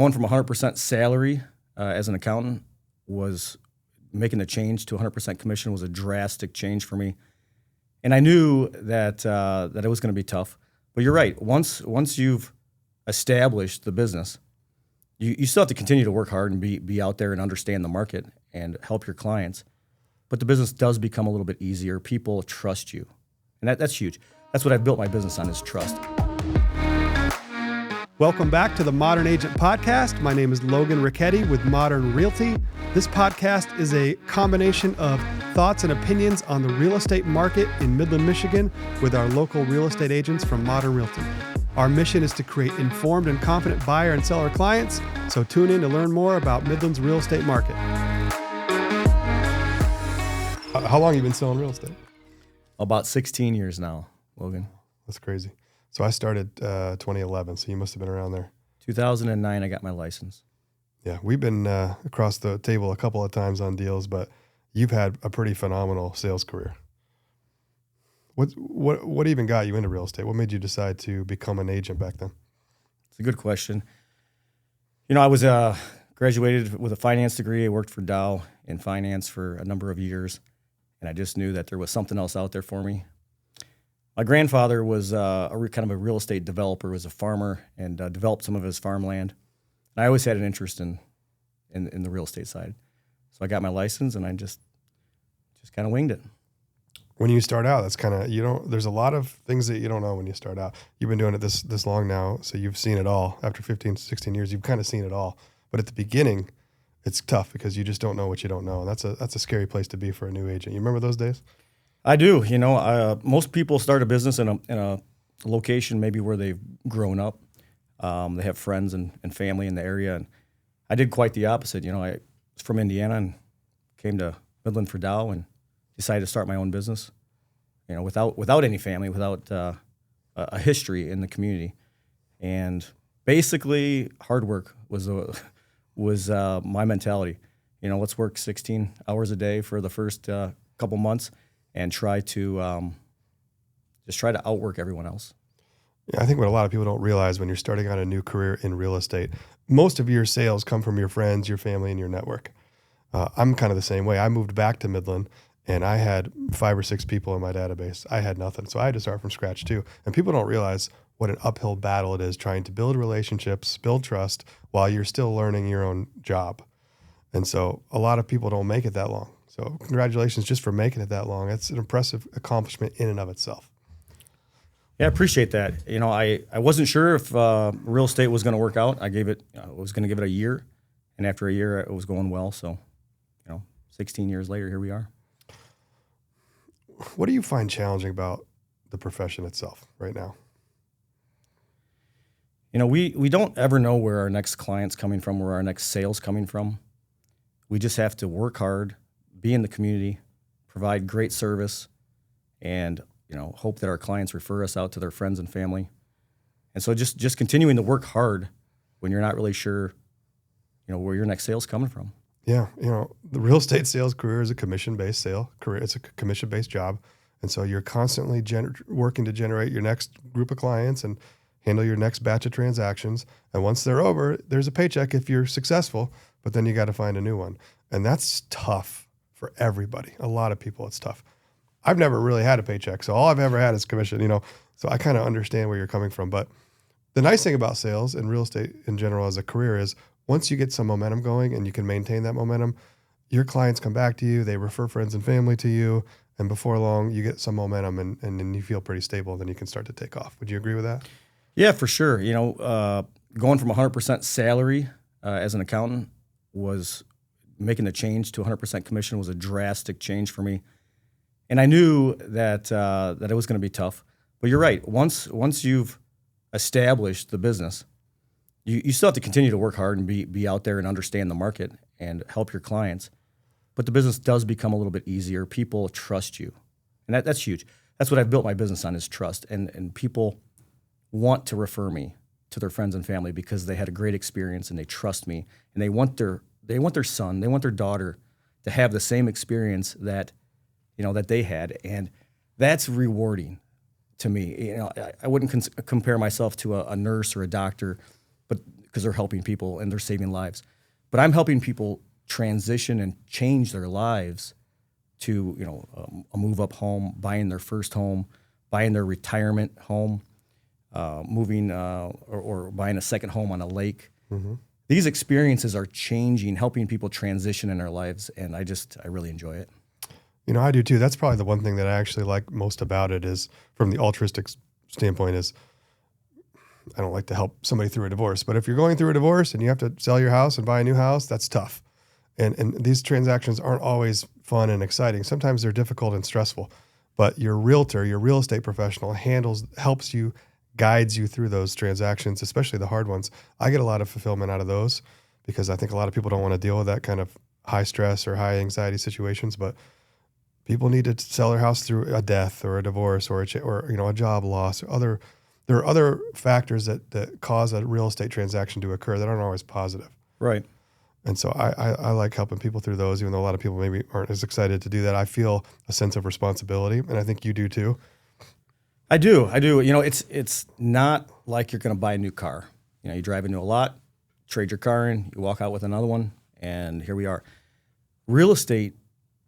Going from 100% salary as an accountant was making the change to 100% commission was a drastic change for me. And I knew that it was going to be tough. But you're right. Once you've established the business, you still have to continue to work hard and be out there and understand the market and help your clients. But the business does become a little bit easier. People trust you. And that's huge. That's what I've built my business on, is trust. Welcome back to the Modern Agent Podcast. My name is Logan Richetti with Modern Realty. This podcast is a combination of thoughts and opinions on the real estate market in Midland, Michigan with our local real estate agents from Modern Realty. Our mission is to create informed and confident buyer and seller clients, so tune in to learn more about Midland's real estate market. How long have you been selling real estate? About 16 years now, Logan. That's crazy. So I started 2011, so you must have been around there. 2009, I got my license. Yeah, we've been across the table a couple of times on deals, but you've had a pretty phenomenal sales career. What even got you into real estate? What made you decide to become an agent back then? It's a good question. You know, I was graduated with a finance degree. I worked for Dow in finance for a number of years, and I just knew that there was something else out there for me. My grandfather was kind of a real estate developer, was a farmer, and developed some of his farmland. And I always had an interest in the real estate side. So I got my license, and I just kind of winged it. When you start out, that's kind of, there's a lot of things that you don't know when you start out. You've been doing it this long now, so you've seen it all. After 15, 16 years, you've kind of seen it all. But at the beginning, it's tough because you just don't know what you don't know. And that's a scary place to be for a new agent. You remember those days? I do. You know, most people start a business in a location maybe where they've grown up. They have friends and family in the area. And I did quite the opposite. You know, I was from Indiana and came to Midland for Dow and decided to start my own business, you know, without any family, without a history in the community. And basically hard work was my mentality. You know, let's work 16 hours a day for the first couple months and try to outwork everyone else. Yeah, I think what a lot of people don't realize when you're starting out a new career in real estate, most of your sales come from your friends, your family, and your network. I'm kind of the same way. I moved back to Midland, and I had 5 or 6 people in my database. I had nothing, so I had to start from scratch too. And people don't realize what an uphill battle it is trying to build relationships, build trust, while you're still learning your own job. And so a lot of people don't make it that long. So congratulations just for making it that long. That's an impressive accomplishment in and of itself. Yeah, I appreciate that. You know, I wasn't sure if real estate was going to work out. I was going to give it a year, and after a year, it was going well. So, you know, 16 years later, here we are. What do you find challenging about the profession itself right now? You know, we don't ever know where our next client's coming from, where our next sale's coming from. We just have to work hard, be in the community, provide great service, and, you know, hope that our clients refer us out to their friends and family. And so just continuing to work hard when you're not really sure, you know, where your next sale's coming from. Yeah, you know, the real estate sales career is a commission-based career. It's a commission-based job. And so you're constantly working to generate your next group of clients and handle your next batch of transactions. And once they're over, there's a paycheck if you're successful, but then you got to find a new one. And that's tough for everybody. A lot of people, it's tough. I've never really had a paycheck, so all I've ever had is commission, you know, so I kind of understand where you're coming from. But the nice thing about sales and real estate in general as a career is once you get some momentum going and you can maintain that momentum, your clients come back to you, they refer friends and family to you, and before long you get some momentum and then you feel pretty stable, then you can start to take off. Would you agree with that? Yeah, for sure. You know, going from 100% salary as an accountant was making the change to 100% commission was a drastic change for me. And I knew that it was going to be tough. But you're right. Once you've established the business, you still have to continue to work hard and be out there and understand the market and help your clients. But the business does become a little bit easier. People trust you. And that's huge. That's what I've built my business on, is trust. And people want to refer me to their friends and family because they had a great experience and they trust me. And they want their son, they want their daughter to have the same experience that they had, and that's rewarding to me. You know, I wouldn't compare myself to a nurse or a doctor, but because they're helping people and they're saving lives. But I'm helping people transition and change their lives to, a move up home, buying their first home, buying their retirement home, moving or buying a second home on a lake. Mm-hmm. These experiences are changing, helping people transition in their lives, and I really enjoy it. I do too. That's probably the one thing that I actually like most about it is, from the altruistic standpoint, is I don't like to help somebody through a divorce, but if you're going through a divorce and you have to sell your house and buy a new house, that's tough. And these transactions aren't always fun and exciting. Sometimes they're difficult and stressful, but your realtor, your real estate professional helps you, guides you through those transactions, especially the hard ones. I get a lot of fulfillment out of those because I think a lot of people don't want to deal with that kind of high stress or high anxiety situations, but people need to sell their house through a death or a divorce or a job loss or there are other factors that cause a real estate transaction to occur that aren't always positive. Right. And so I like helping people through those, even though a lot of people maybe aren't as excited to do that. I feel a sense of responsibility, and I think you do too. I do. It's not like you're going to buy a new car. You drive into a lot, trade your car in, you walk out with another one, and here we are. Real estate,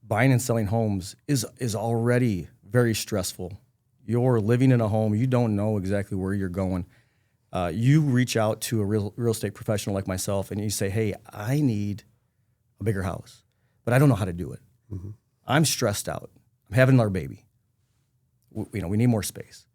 buying and selling homes is already very stressful. You're living in a home, you don't know exactly where you're going. You reach out to a real estate professional like myself, and you say, "Hey, I need a bigger house, but I don't know how to do it. Mm-hmm. I'm stressed out. I'm having our baby. We need more space."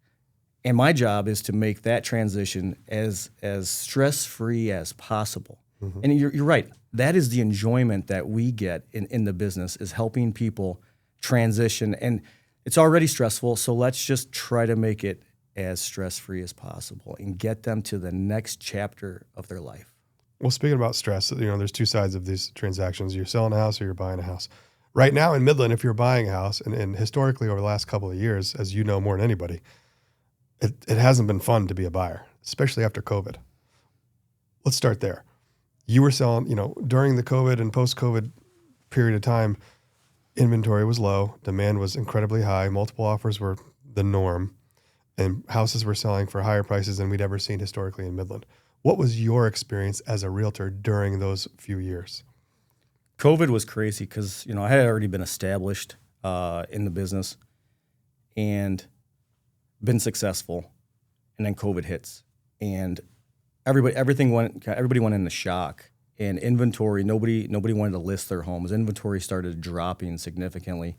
And my job is to make that transition as stress-free as possible. Mm-hmm. And you're right. That is the enjoyment that we get in the business, is helping people transition. And it's already stressful, so let's just try to make it as stress-free as possible and get them to the next chapter of their life. Well, speaking about stress, there's two sides of these transactions. You're selling a house or you're buying a house. Right now in Midland, if you're buying a house, and historically over the last couple of years, as you know more than anybody, it hasn't been fun to be a buyer, especially after COVID. Let's start there. You were selling, during the COVID and post-COVID period of time, inventory was low, demand was incredibly high, multiple offers were the norm, and houses were selling for higher prices than we'd ever seen historically in Midland. What was your experience as a realtor during those few years? COVID was crazy because, I had already been established in the business and been successful, and then COVID hits, and everybody went into shock. And inventory, nobody wanted to list their homes. Inventory started dropping significantly.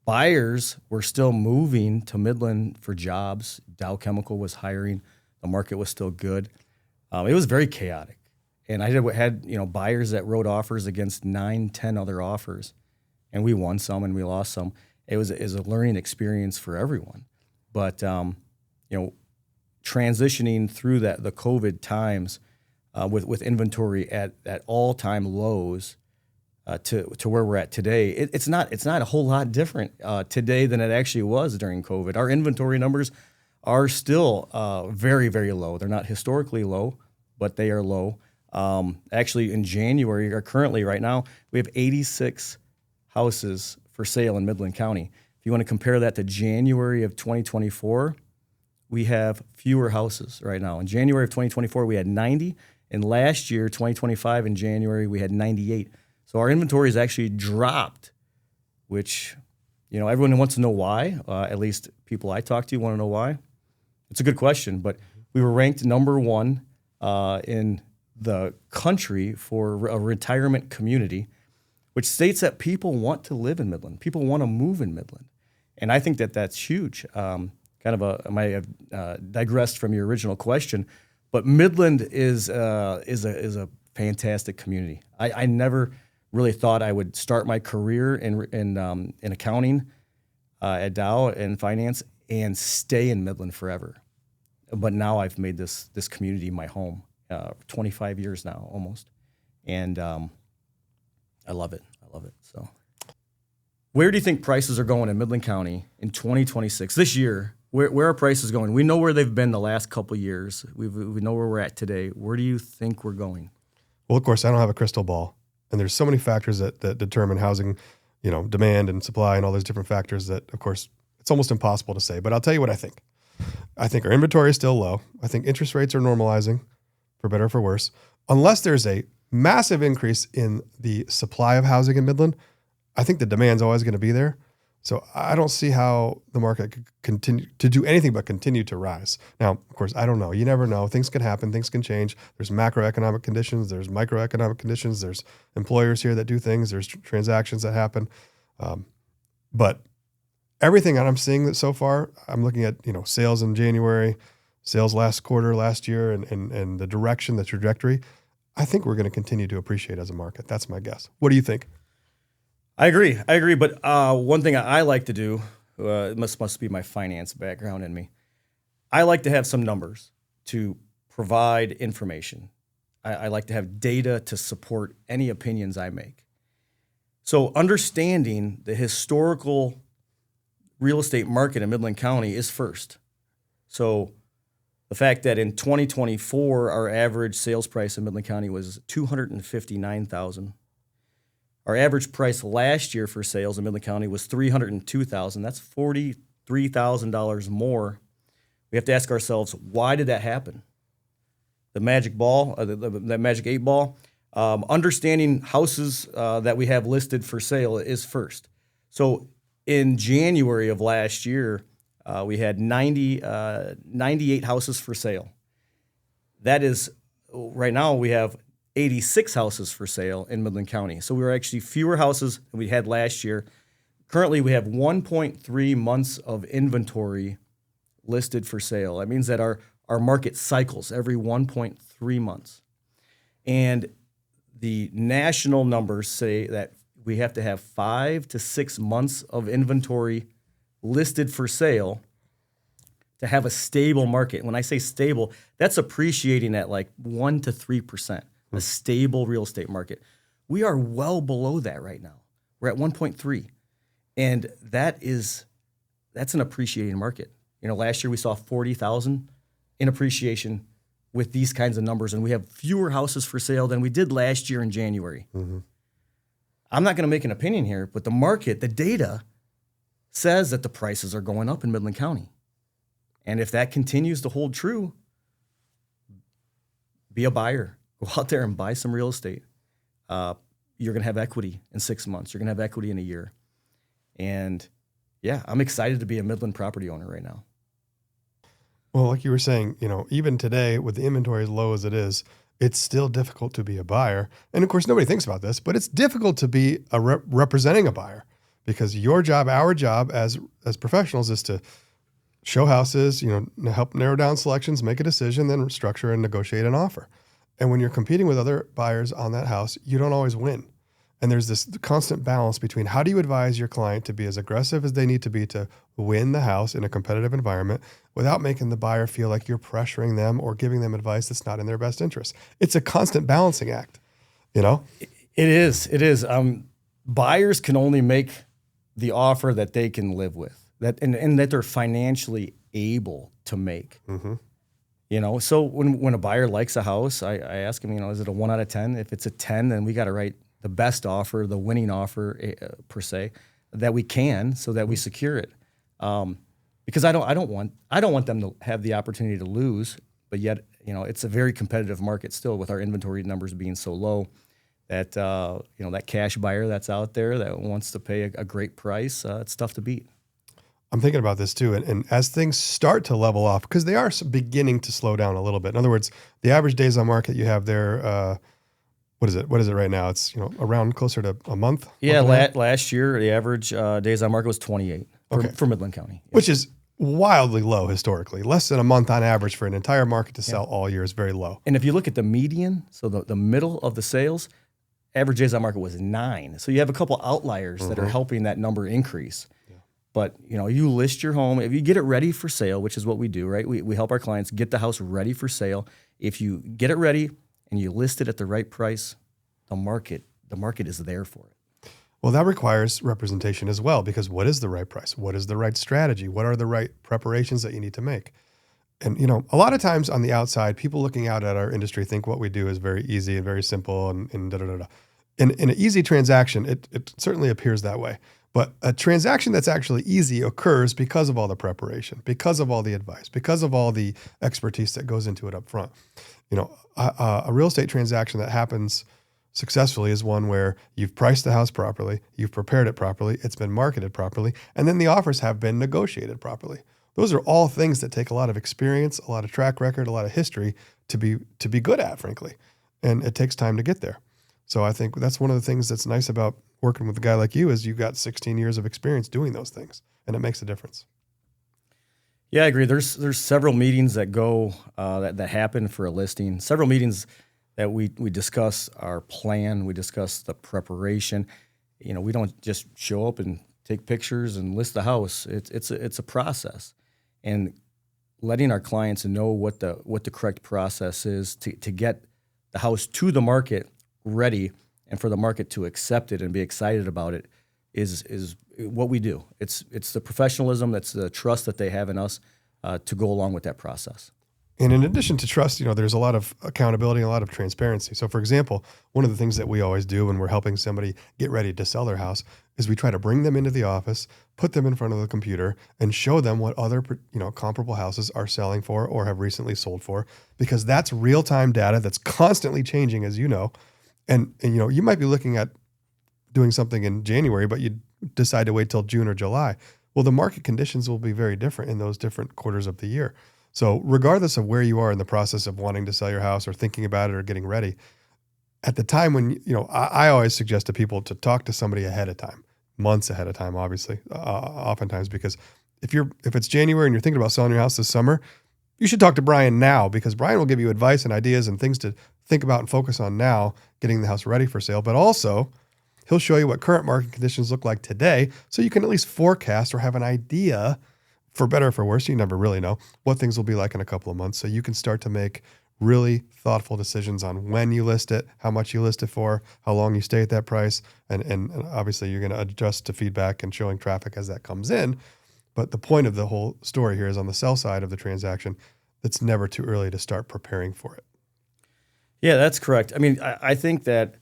Buyers were still moving to Midland for jobs. Dow Chemical was hiring. The market was still good. It was very chaotic. And I had buyers that wrote offers against 9, 10 other offers. And we won some and we lost some. It was a learning experience for everyone. But, transitioning through the COVID times with inventory at all-time lows to where we're at today, it's not a whole lot different today than it actually was during COVID. Our inventory numbers are still very, very low. They're not historically low, but they are low. Actually, in January, or currently right now, we have 86 houses for sale in Midland County. If you want to compare that to January of 2024, we have fewer houses right now. In January of 2024, we had 90. And last year, 2025, in January, we had 98. So our inventory has actually dropped, which, everyone wants to know why. At least people I talk to want to know why. It's a good question, but we were ranked number 1 in the country for a retirement community, which states that people want to live in Midland. People want to move in Midland. And I think that that's huge. I might have digressed from your original question, but Midland is a fantastic community. I never really thought I would start my career in accounting at Dow and finance and stay in Midland forever. But now I've made this community my home. 25 years now almost, and I love it. So, where do you think prices are going in Midland County in 2026 this year? Where are prices going? We know where they've been the last couple of years. We know where we're at today. Where do you think we're going? Well, of course, I don't have a crystal ball, and there's so many factors that determine housing, demand and supply and all those different factors that, of course, it's almost impossible to say. But I'll tell you what I think. I think our inventory is still low. I think interest rates are normalizing for better or for worse. Unless there's a massive increase in the supply of housing in Midland, I think the demand's always going to be there. So I don't see how the market could continue to do anything but continue to rise. Now, of course, I don't know. You never know. Things can happen. Things can change. There's macroeconomic conditions. There's microeconomic conditions. There's employers here that do things. There's transactions that happen. But everything that I'm seeing that so far, I'm looking at, sales in January, sales last quarter, last year, and the direction, the trajectory. I think we're going to continue to appreciate as a market. That's my guess. What do you think? I agree. But one thing I like to do, it must be my finance background in me. I like to have some numbers to provide information. I like to have data to support any opinions I make. So understanding the historical real estate market in Midland County is first. So the fact that in 2024, our average sales price in Midland County was $259,000. Our average price last year for sales in Midland County was $302,000. That's $43,000 more. We have to ask ourselves, why did that happen? The magic ball, that magic 8 ball, understanding houses that we have listed for sale is first. So in January of last year, we had 98 houses for sale. That is, right now we have 86 houses for sale in Midland County. So we were actually fewer houses than we had last year. Currently, we have 1.3 months of inventory listed for sale. That means that our market cycles every 1.3 months. And the national numbers say that we have to have 5 to 6 months of inventory listed for sale to have a stable market. When I say stable, that's appreciating at like 1 to 3%. A stable real estate market. We are well below that right now. We're at 1.3. And that's an appreciating market. Last year we saw 40,000 in appreciation with these kinds of numbers, and we have fewer houses for sale than we did last year in January. Mm-hmm. I'm not going to make an opinion here, but the market, the data says that the prices are going up in Midland County. And if that continues to hold true, be a buyer. Go out there and buy some real estate. You're going to have equity in 6 months. You're going to have equity in a year. And yeah, I'm excited to be a Midland property owner right now. Well, like you were saying, even today with the inventory as low as it is, it's still difficult to be a buyer. And of course, nobody thinks about this, but it's difficult to be representing a buyer, because your job, our job as professionals is to show houses, help narrow down selections, make a decision, then structure and negotiate an offer. And when you're competing with other buyers on that house, you don't always win. And there's this constant balance between how do you advise your client to be as aggressive as they need to be to win the house in a competitive environment without making the buyer feel like you're pressuring them or giving them advice that's not in their best interest. It's a constant balancing act, It is. Buyers can only make the offer that they can live with, and that they're financially able to make. Mm-hmm. So when a buyer likes a house, I ask them, is it a 1 out of 10? If it's a 10, then we got to write the best offer, the winning offer per se, that we can, so that we secure it. Because I don't want them to have the opportunity to lose, but yet it's a very competitive market still with our inventory numbers being so low that that cash buyer that's out there that wants to pay a great price, it's tough to beat. I'm thinking about this too. And as things start to level off, because they are beginning to slow down a little bit. In other words, the average days on market you have there, what is it right now? It's around closer to a month. Yeah, last year the average days on market was 28 for Midland County, which is wildly low historically. Less than a month on average for an entire market to sell all year is very low. And if you look at the median, so the middle of the sales, average days on market was 9. So you have a couple outliers that are helping that number increase. But, you list your home. If you get it ready for sale, which is what we do, right? We help our clients get the house ready for sale. If you get it ready and you list it at the right price, the market is there for it. Well, that requires representation as well, because what is the right price? What is the right strategy? What are the right preparations that you need to make? And, a lot of times on the outside, people looking out at our industry think what we do is very easy and very simple and da-da-da-da. In an easy transaction, it certainly appears that way. But a transaction that's actually easy occurs because of all the preparation, because of all the advice, because of all the expertise that goes into it up front. You know, a real estate transaction that happens successfully is one where you've priced the house properly, you've prepared it properly, it's been marketed properly, and then the offers have been negotiated properly. Those are all things that take a lot of experience, a lot of track record, a lot of history to be good at, frankly. And it takes time to get there. So I think that's one of the things that's nice about working with a guy like you is you've got 16 years of experience doing those things, and it makes a difference. Yeah, I agree. There's several meetings that go that happen for a listing. Several meetings that we discuss our plan, we discuss the preparation. You know, we don't just show up and take pictures and list the house. It's a process, and letting our clients know what the correct process is to get the house to the market ready and for the market to accept it and be excited about it is what we do. It's the professionalism, that's the trust that they have in us to go along with that process. And in addition to trust, you know, there's a lot of accountability and a lot of transparency. So for example, one of the things that we always do when we're helping somebody get ready to sell their house is we try to bring them into the office, put them in front of the computer, and show them what other, you know, comparable houses are selling for or have recently sold for, because that's real-time data that's constantly changing, as you know. And you know, you might be looking at doing something in January, but you decide to wait till June or July. Well, the market conditions will be very different in those different quarters of the year. So regardless of where you are in the process of wanting to sell your house or thinking about it or getting ready, at the time when, you know, I always suggest to people to talk to somebody ahead of time, months ahead of time, obviously, oftentimes, because if it's January and you're thinking about selling your house this summer, you should talk to Bryan now, because Bryan will give you advice and ideas and things to think about and focus on now, getting the house ready for sale. But also, he'll show you what current market conditions look like today, so you can at least forecast or have an idea, for better or for worse, you never really know, what things will be like in a couple of months. So you can start to make really thoughtful decisions on when you list it, how much you list it for, how long you stay at that price. And obviously you're going to adjust to feedback and showing traffic as that comes in. But the point of the whole story here is on the sell side of the transaction, it's never too early to start preparing for it. Yeah, that's correct. I mean, I think that,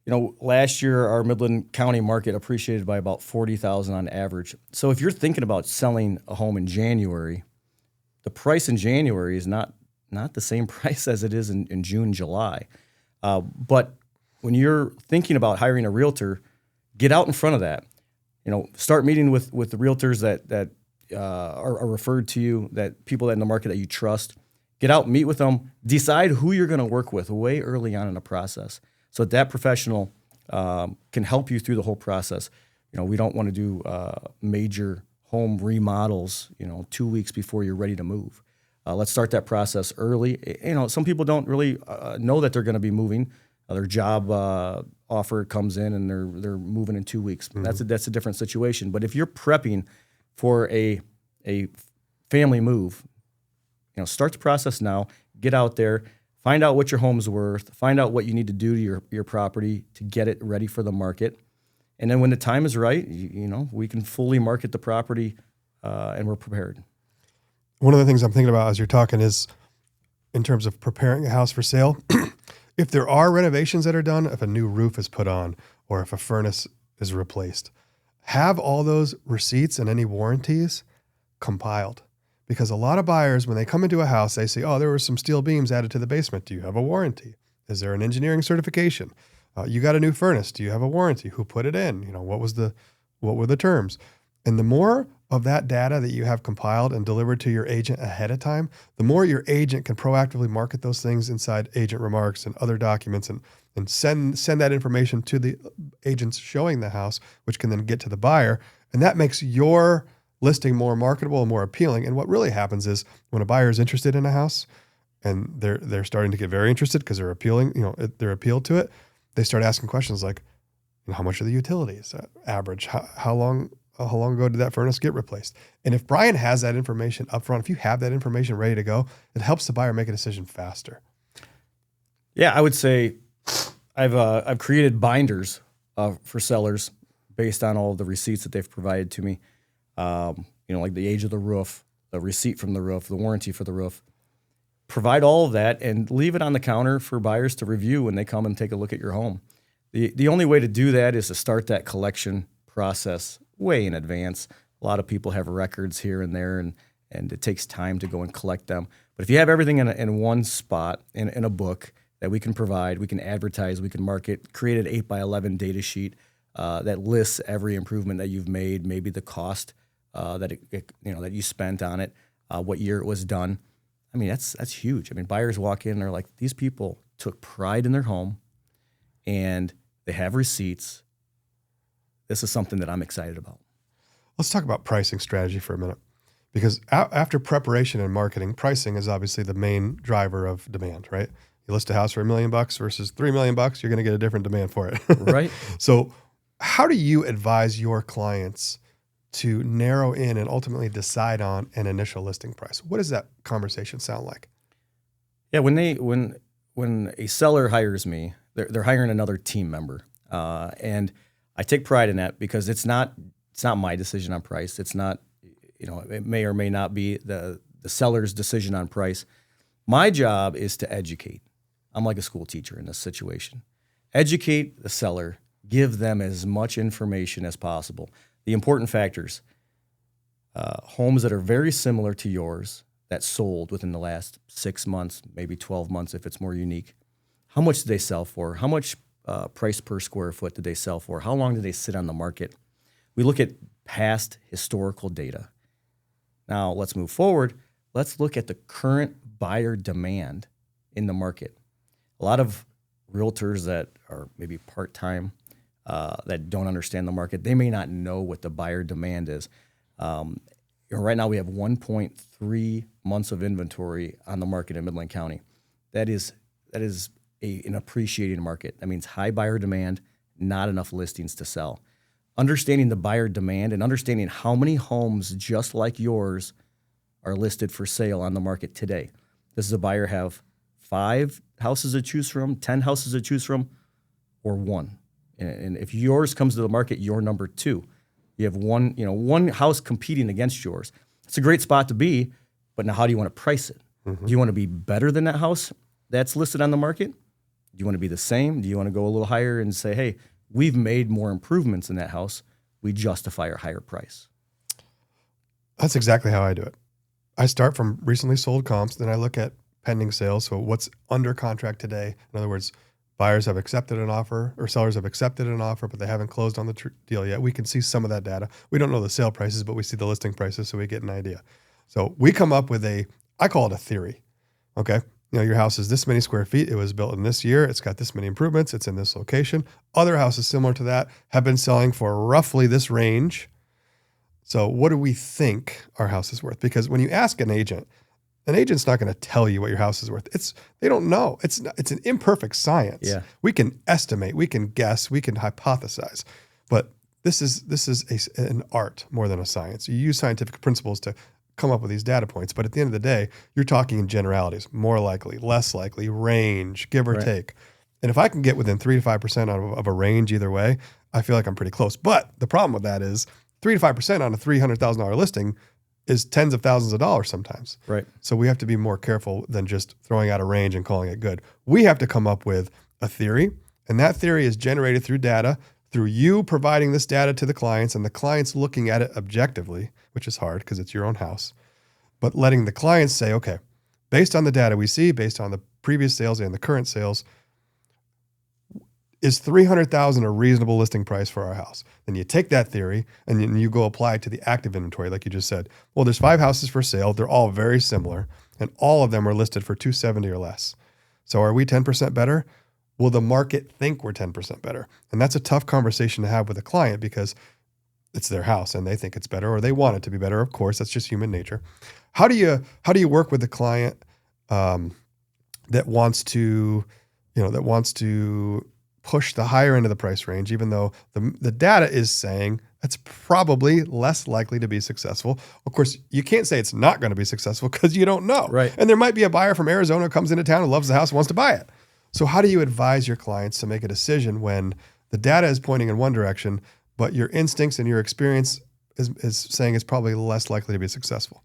you know, last year our Midland County market appreciated by about $40,000 on average. So if you're thinking about selling a home in January, the price in January is not the same price as it is in June, July. But when you're thinking about hiring a realtor, get out in front of that. You know, start meeting with the realtors that are referred to you, that people that in the market that you trust. Get out, meet with them, decide who you're going to work with way early on in the process, so that professional can help you through the whole process. You know, we don't want to do major home remodels, you know, 2 weeks before you're ready to move. Let's start that process early. You know, some people don't really know that they're going to be moving. Their job offer comes in and they're moving in 2 weeks. Mm-hmm. That's a different situation. But if you're prepping for a family move, you know, start the process now. Get out there. Find out what your home's worth. Find out what you need to do to your property to get it ready for the market. And then when the time is right, you know, we can fully market the property and we're prepared. One of the things I'm thinking about as you're talking is in terms of preparing a house for sale, if there are renovations that are done, if a new roof is put on or if a furnace is replaced, have all those receipts and any warranties compiled. Because a lot of buyers, when they come into a house, they say, oh, there were some steel beams added to the basement. Do you have a warranty? Is there an engineering certification? You got a new furnace. Do you have a warranty? Who put it in? You know, what were the terms? And the more of that data that you have compiled and delivered to your agent ahead of time, the more your agent can proactively market those things inside agent remarks and other documents and send that information to the agents showing the house, which can then get to the buyer. And that makes your listing more marketable and more appealing. And what really happens is when a buyer is interested in a house and they're starting to get very interested because they're appealed to it, they start asking questions like, you know, how much are the utilities average? How long ago did that furnace get replaced? And if Bryan has that information up front, if you have that information ready to go, it helps the buyer make a decision faster. Yeah, I would say I've created binders for sellers based on all of the receipts that they've provided to me. You know, like the age of the roof, the receipt from the roof, the warranty for the roof. Provide all of that and leave it on the counter for buyers to review when they come and take a look at your home. The only way to do that is to start that collection process way in advance. A lot of people have records here and there, and it takes time to go and collect them. But if you have everything in one spot, in a book that we can provide, we can advertise, we can market, create an 8x11 data sheet that lists every improvement that you've made, maybe the cost that that you spent on it, what year it was done. I mean, that's huge. I mean, buyers walk in and they're like, these people took pride in their home, and they have receipts. This is something that I'm excited about. Let's talk about pricing strategy for a minute, because after preparation and marketing, pricing is obviously the main driver of demand, right? You list a house for $1 million versus $3 million, you're going to get a different demand for it. Right. So how do you advise your clients to narrow in and ultimately decide on an initial listing price? What does that conversation sound like? Yeah, when a seller hires me, they're hiring another team member, and I take pride in that because it's not my decision on price. It's not, it may or may not be the seller's decision on price. My job is to educate. I'm like a school teacher in this situation. Educate the seller, give them as much information as possible. The important factors, homes that are very similar to yours that sold within the last 6 months, maybe 12 months if it's more unique. How much did they sell for? How much price per square foot did they sell for? How long did they sit on the market? We look at past historical data. Now let's move forward. Let's look at the current buyer demand in the market. A lot of realtors that are maybe part-time, that don't understand the market, they may not know what the buyer demand is. Right now we have 1.3 months of inventory on the market in Midland County. That is an appreciating market. That means high buyer demand, not enough listings to sell. Understanding the buyer demand and understanding how many homes just like yours are listed for sale on the market today. Does the buyer have 5 houses to choose from, 10 houses to choose from, or 1? And if yours comes to the market, you're number 2. You have one house competing against yours. It's a great spot to be, but now how do you want to price it? Mm-hmm. Do you want to be better than that house that's listed on the market? Do you want to be the same? Do you want to go a little higher and say, hey, we've made more improvements in that house. We justify our higher price. That's exactly how I do it. I start from recently sold comps, then I look at pending sales. So what's under contract today? In other words, buyers have accepted an offer or sellers have accepted an offer, but they haven't closed on the deal yet. We can see some of that data. We don't know the sale prices, but we see the listing prices, so we get an idea. So we come up with I call it a theory. Okay. Your house is this many square feet. It was built in this year. It's got this many improvements. It's in this location. Other houses similar to that have been selling for roughly this range. So what do we think our house is worth? Because when you ask an agent's not going to tell you what your house is worth. They don't know. It's an imperfect science. Yeah. We can estimate, we can guess, we can hypothesize, but this is an art more than a science. You use scientific principles to come up with these data points, but at the end of the day, you're talking in generalities: more likely, less likely, range, give or take. And if I can get within 3 to 5% of a range either way, I feel like I'm pretty close. But the problem with that is 3 to 5% on a $300,000 listing is tens of thousands of dollars sometimes. Right. So we have to be more careful than just throwing out a range and calling it good. We have to come up with a theory, and that theory is generated through data, through you providing this data to the clients and the clients looking at it objectively, which is hard because it's your own house, but letting the clients say, okay, based on the data we see, based on the previous sales and the current sales, is $300,000 a reasonable listing price for our house? Then you take that theory and then you go apply it to the active inventory, like you just said. Well, there's 5 houses for sale. They're all very similar, and all of them are listed for $270,000 or less. So are we 10% better? Will the market think we're 10% better? And that's a tough conversation to have with a client because it's their house and they think it's better, or they want it to be better. Of course, that's just human nature. How do you work with the client that wants to push the higher end of the price range, even though the data is saying it's probably less likely to be successful? Of course, you can't say it's not going to be successful because you don't know. Right. And there might be a buyer from Arizona who comes into town and loves the house and wants to buy it. So how do you advise your clients to make a decision when the data is pointing in one direction, but your instincts and your experience is saying it's probably less likely to be successful?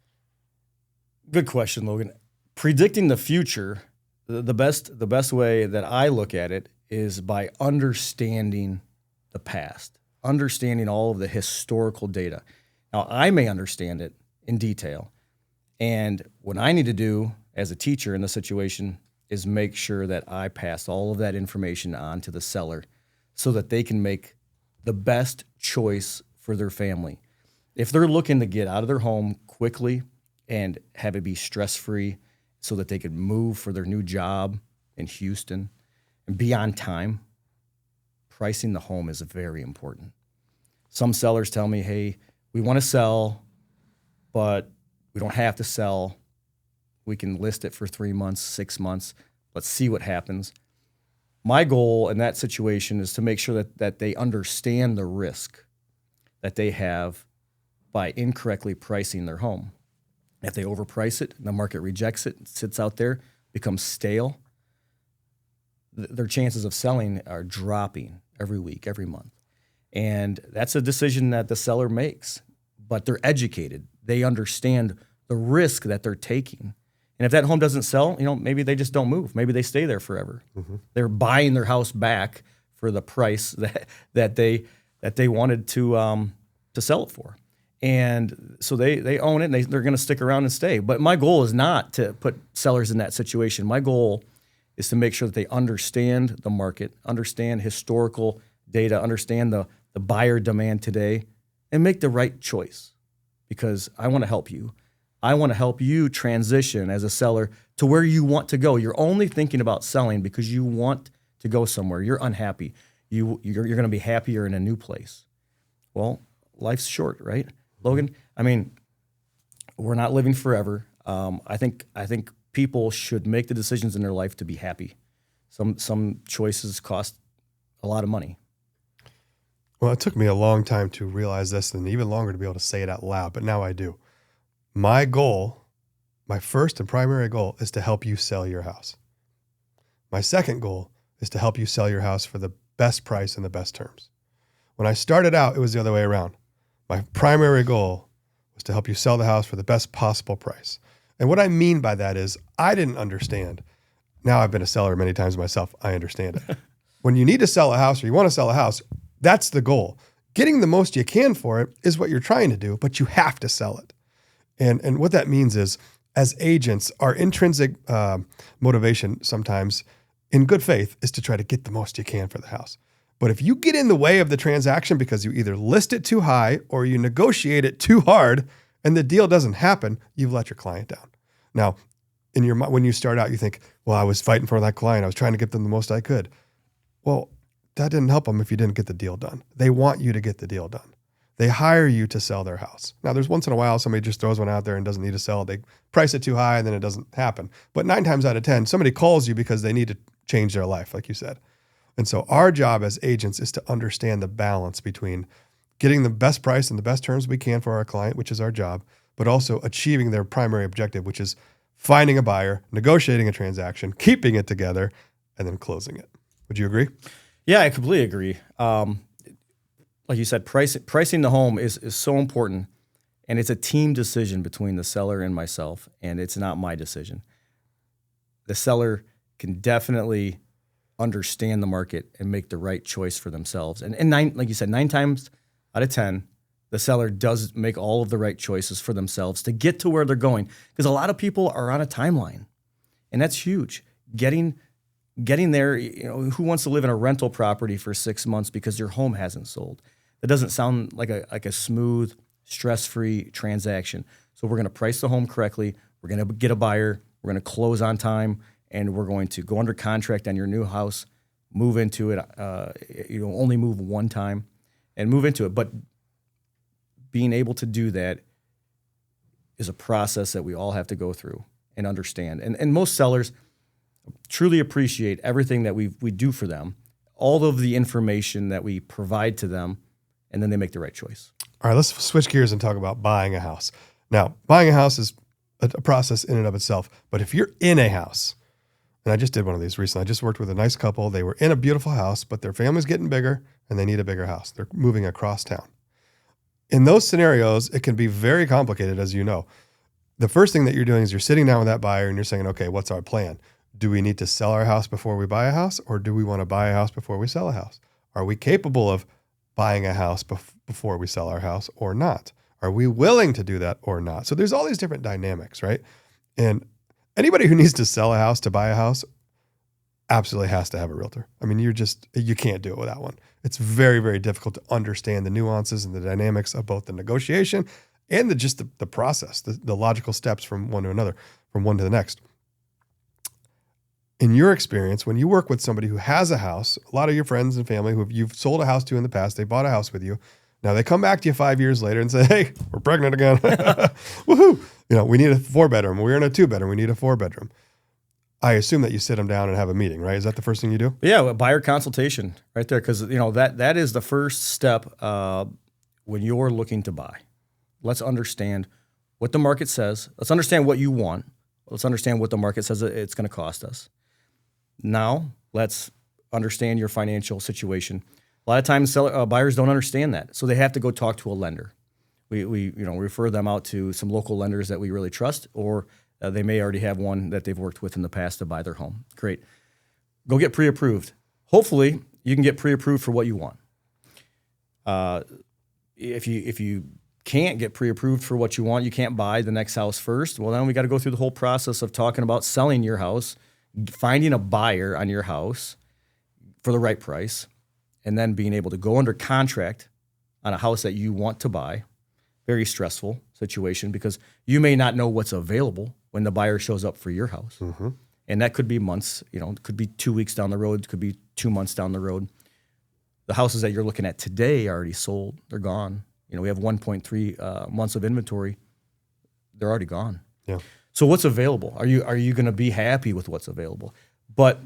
Good question, Logan. Predicting the future, the best way that I look at it is by understanding the past, understanding all of the historical data. Now, I may understand it in detail. And what I need to do as a teacher in the situation is make sure that I pass all of that information on to the seller so that they can make the best choice for their family. If they're looking to get out of their home quickly and have it be stress-free so that they could move for their new job in Houston and be on time, pricing the home is very important. Some sellers tell me, hey, we want to sell, but we don't have to sell. We can list it for 3 months, 6 months. Let's see what happens. My goal in that situation is to make sure that they understand the risk that they have by incorrectly pricing their home. If they overprice it, the market rejects it, sits out there, becomes stale, their chances of selling are dropping every week, every month. And that's a decision that the seller makes, but they're educated. They understand the risk that they're taking. And if that home doesn't sell, maybe they just don't move. Maybe they stay there forever. Mm-hmm. They're buying their house back for the price that they wanted to sell it for. And so they own it, and they're going to stick around and stay. But my goal is not to put sellers in that situation. My goal is to make sure that they understand the market, understand historical data, understand the buyer demand today, and make the right choice. Because I want to help you. I want to help you transition as a seller to where you want to go. You're only thinking about selling because you want to go somewhere. You're unhappy. You're going to be happier in a new place. Well, life's short, right, Logan? I mean, we're not living forever. I think people should make the decisions in their life to be happy. Some choices cost a lot of money. Well, it took me a long time to realize this and even longer to be able to say it out loud, but now I do. My goal, my first and primary goal, is to help you sell your house. My second goal is to help you sell your house for the best price and the best terms. When I started out, it was the other way around. My primary goal was to help you sell the house for the best possible price. And what I mean by that is I didn't understand. Now I've been a seller many times myself. I understand it. When you need to sell a house or you want to sell a house, that's the goal. Getting the most you can for it is what you're trying to do, but you have to sell it. And what that means is, as agents, our intrinsic motivation sometimes, in good faith, is to try to get the most you can for the house. But if you get in the way of the transaction because you either list it too high or you negotiate it too hard and the deal doesn't happen, you've let your client down. Now, when you start out, you think, well, I was fighting for that client. I was trying to get them the most I could. Well, that didn't help them if you didn't get the deal done. They want you to get the deal done. They hire you to sell their house. Now, there's once in a while somebody just throws one out there and doesn't need to sell it. They price it too high and then it doesn't happen. But 9 times out of 10, somebody calls you because they need to change their life, like you said. And so our job as agents is to understand the balance between getting the best price and the best terms we can for our client, which is our job, but also achieving their primary objective, which is finding a buyer, negotiating a transaction, keeping it together, and then closing it. Would you agree? Yeah, I completely agree. Like you said, pricing the home is so important, and it's a team decision between the seller and myself, and it's not my decision. The seller can definitely understand the market and make the right choice for themselves. And like you said, 9 times out of 10, the seller does make all of the right choices for themselves to get to where they're going. Because a lot of people are on a timeline, and that's huge. Getting there, who wants to live in a rental property for 6 months because your home hasn't sold? That doesn't sound like a smooth, stress-free transaction. So we're going to price the home correctly. We're going to get a buyer. We're going to close on time, and we're going to go under contract on your new house, move into it. Only move one time, and move into it. But being able to do that is a process that we all have to go through and understand. And most sellers truly appreciate everything that we do for them, all of the information that we provide to them, and then they make the right choice. All right, let's switch gears and talk about buying a house. Now, buying a house is a process in and of itself, but if you're in a house, and I just did one of these recently, I just worked with a nice couple. They were in a beautiful house, but their family's getting bigger and they need a bigger house. They're moving across town. In those scenarios, it can be very complicated, as you know. The first thing that you're doing is you're sitting down with that buyer and you're saying, okay, what's our plan? Do we need to sell our house before we buy a house, or do we want to buy a house before we sell a house? Are we capable of buying a house before we sell our house or not? Are we willing to do that or not? So there's all these different dynamics, right? And anybody who needs to sell a house to buy a house absolutely has to have a realtor. I mean, you can't do it without one. It's very, very difficult to understand the nuances and the dynamics of both the negotiation and the process, the logical steps from one to another, from one to the next. In your experience, when you work with somebody who has a house, a lot of your friends and family who you've sold a house to in the past, they bought a house with you. Now they come back to you 5 years later and say, "Hey, we're pregnant again. Woohoo. We need a 4-bedroom. We're in a 2-bedroom. We need a 4-bedroom. I assume that you sit them down and have a meeting, right? Is that the first thing you do? Yeah, a buyer consultation right there, because that is the first step when you're looking to buy. Let's understand what the market says. Let's understand what you want. Let's understand what the market says it's going to cost us. Now, let's understand your financial situation. A lot of times, buyers don't understand that, so they have to go talk to a lender. We refer them out to some local lenders that we really trust, or they may already have one that they've worked with in the past to buy their home. Great. Go get pre-approved. Hopefully, you can get pre-approved for what you want. If you can't get pre-approved for what you want, you can't buy the next house first, well, then we got to go through the whole process of talking about selling your house, finding a buyer on your house for the right price, and then being able to go under contract on a house that you want to buy. Very stressful situation because you may not know what's available when the buyer shows up for your house. Mm-hmm. And that could be months, it could be 2 weeks down the road, it could be 2 months down the road. The houses that you're looking at today are already sold, they're gone. We have 1.3 months of inventory, they're already gone. Yeah. So what's available? Are you going to be happy with what's available? But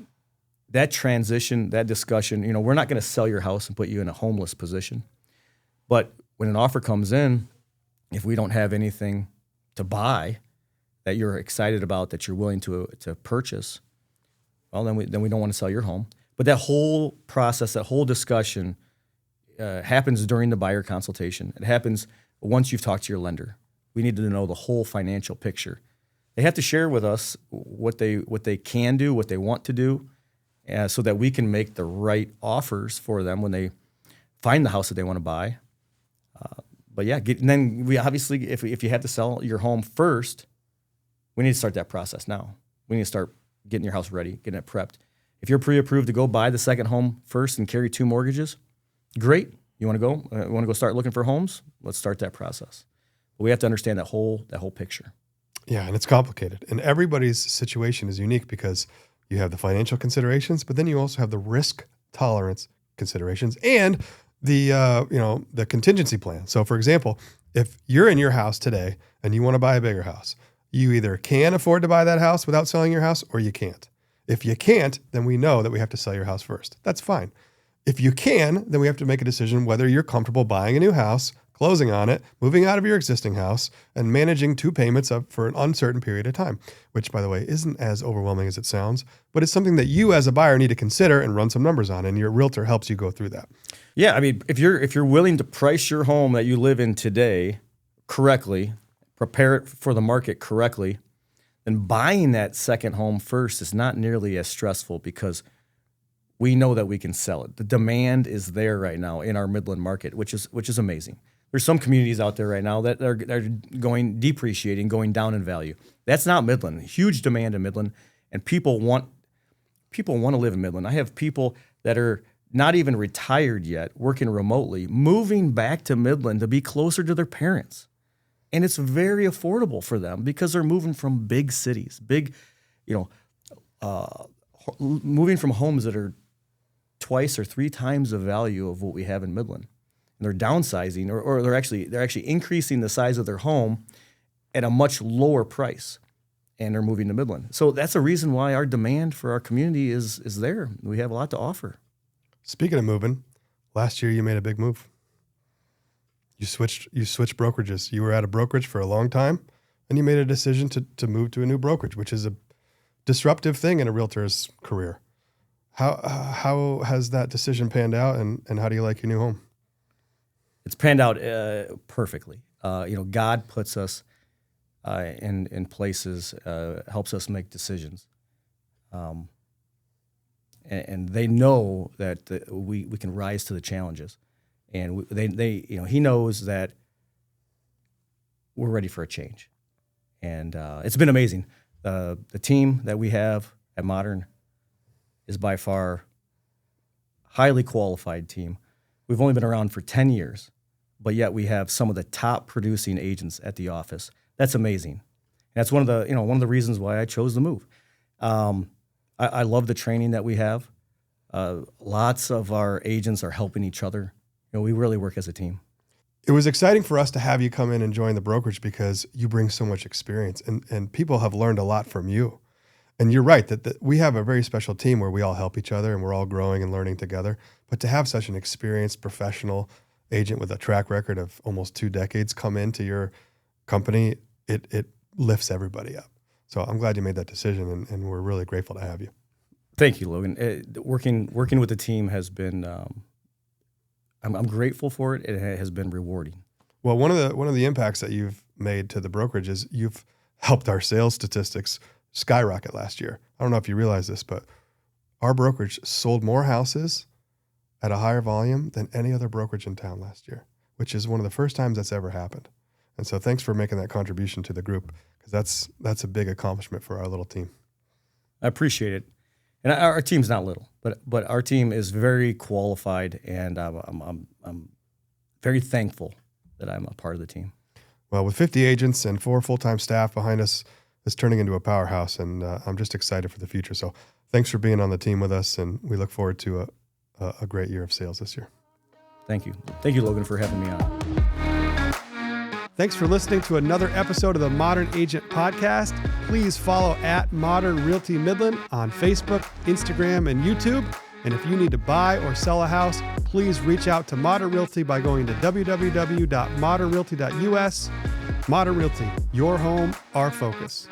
that transition, that discussion, we're not going to sell your house and put you in a homeless position. But when an offer comes in, if we don't have anything to buy that you're excited about, that you're willing to purchase, well, then we don't want to sell your home. But that whole process, that whole discussion happens during the buyer consultation. It happens once you've talked to your lender. We need to know the whole financial picture. They have to share with us what they can do, what they want to do, so that we can make the right offers for them when they find the house that they want to buy. But yeah, and then we obviously, if you have to sell your home first, we need to start that process now. We need to start getting your house ready, getting it prepped. If you're pre-approved to go buy the second home first and carry 2 mortgages, great. You want to go? Want to go start looking for homes? Let's start that process. But we have to understand that whole picture. Yeah, and it's complicated. And everybody's situation is unique because you have the financial considerations, but then you also have the risk tolerance considerations and the contingency plan. So for example, if you're in your house today and you want to buy a bigger house, you either can afford to buy that house without selling your house or you can't. If you can't, then we know that we have to sell your house first. That's fine. If you can, then we have to make a decision whether you're comfortable buying a new house, closing on it, moving out of your existing house, and managing 2 payments up for an uncertain period of time, which, by the way, isn't as overwhelming as it sounds, but it's something that you as a buyer need to consider and run some numbers on, and your realtor helps you go through that. Yeah, I mean, if you're willing to price your home that you live in today correctly, prepare it for the market correctly, then buying that second home first is not nearly as stressful because we know that we can sell it. The demand is there right now in our Midland market, which is amazing. There's some communities out there right now that are depreciating, going down in value. That's not Midland. Huge demand in Midland, and people want to live in Midland. I have people that are not even retired yet, working remotely, moving back to Midland to be closer to their parents. And it's very affordable for them because they're moving from big cities, moving from homes that are 2 or 3 times the value of what we have in Midland. And they're downsizing or they're actually increasing the size of their home at a much lower price, and they're moving to Midland. So that's a reason why our demand for our community is there. We have a lot to offer. Speaking of moving, last year you made a big move. You switched brokerages. You were at a brokerage for a long time, and you made a decision to move to a new brokerage, which is a disruptive thing in a realtor's career. How has that decision panned out, and how do you like your new home? It's panned out perfectly. God puts us in places, helps us make decisions. And they know that we can rise to the challenges. And he knows that we're ready for a change. And it's been amazing. The team that we have at Modern is by far highly qualified team. We've only been around for 10 years, but yet we have some of the top producing agents at the office. That's amazing. That's one of the reasons why I chose the move. I love the training that we have. Lots of our agents are helping each other. We really work as a team. It was exciting for us to have you come in and join the brokerage because you bring so much experience, and people have learned a lot from you. And you're right that we have a very special team where we all help each other and we're all growing and learning together. But to have such an experienced professional agent with a track record of almost 2 decades come into your company, it lifts everybody up. So I'm glad you made that decision, and we're really grateful to have you. Thank you, Logan. Working with the team has been, I'm grateful for it. It has been rewarding. Well, one of the impacts that you've made to the brokerage is you've helped our sales statistics skyrocket last year. I don't know if you realize this, but our brokerage sold more houses at a higher volume than any other brokerage in town last year, which is one of the first times that's ever happened. And so thanks for making that contribution to the group, because that's a big accomplishment for our little team. I appreciate it. And our team's not little, but our team is very qualified, and I'm very thankful that I'm a part of the team. Well, with 50 agents and 4 full-time staff behind us, it's turning into a powerhouse, and I'm just excited for the future. So thanks for being on the team with us, and we look forward to a great year of sales this year. Thank you. Thank you, Logan, for having me on. Thanks for listening to another episode of the Modern Agent Podcast. Please follow at Modern Realty Midland on Facebook, Instagram, and YouTube. And if you need to buy or sell a house, please reach out to Modern Realty by going to www.modernrealty.us. Modern Realty, your home, our focus.